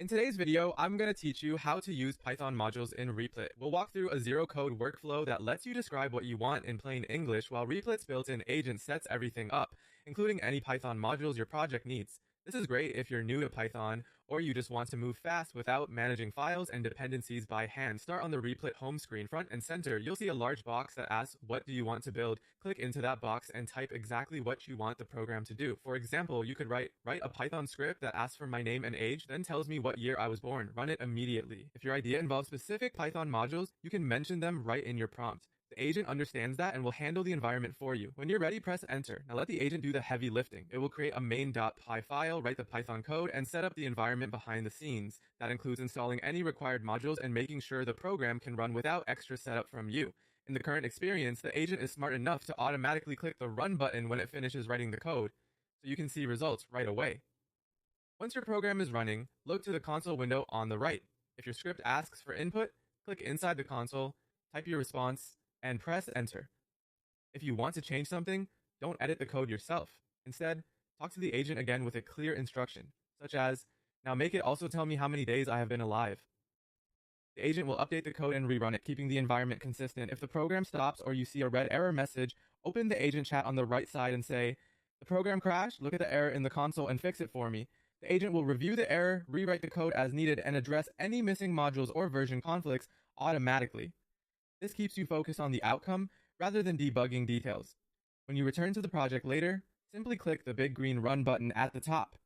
In today's video, I'm going to teach you how to use Python modules in Replit. We'll walk through a zero-code workflow that lets you describe what you want in plain English, while Replit's built-in agent sets everything up, including any Python modules your project needs. This is great if you're new to Python, or you just want to move fast without managing files and dependencies by hand. Start on the Replit home screen. Front and center, you'll see a large box that asks, what do you want to build? Click into that box and type exactly what you want the program to do. For example, you could write a Python script that asks for my name and age, then tells me what year I was born. Run it immediately. If your idea involves specific Python modules, you can mention them right in your prompt. The agent understands that and will handle the environment for you. When you're ready, press enter. Now let the agent do the heavy lifting. It will create a main.py file, write the Python code, and set up the environment behind the scenes. That includes installing any required modules and making sure the program can run without extra setup from you. In the current experience, the agent is smart enough to automatically click the run button when it finishes writing the code, so you can see results right away. Once your program is running, look to the console window on the right. If your script asks for input, click inside the console, type your response, and press enter. If you want to change something, don't edit the code yourself. Instead, talk to the agent again with a clear instruction, such as, now make it also tell me how many days I have been alive. The agent will update the code and rerun it, keeping the environment consistent. If the program stops or you see a red error message, open the agent chat on the right side and say, the program crashed, look at the error in the console and fix it for me. The agent will review the error, rewrite the code as needed, and address any missing modules or version conflicts automatically. This keeps you focused on the outcome rather than debugging details. When you return to the project later, simply click the big green run button at the top.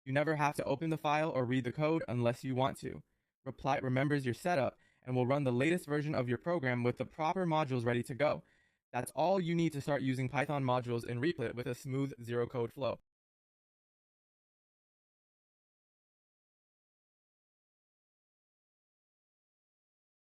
You never have to open the file or read the code unless you want to. Replit remembers your setup and will run the latest version of your program with the proper modules ready to go. That's all you need to start using Python modules in Replit with a smooth zero-code flow.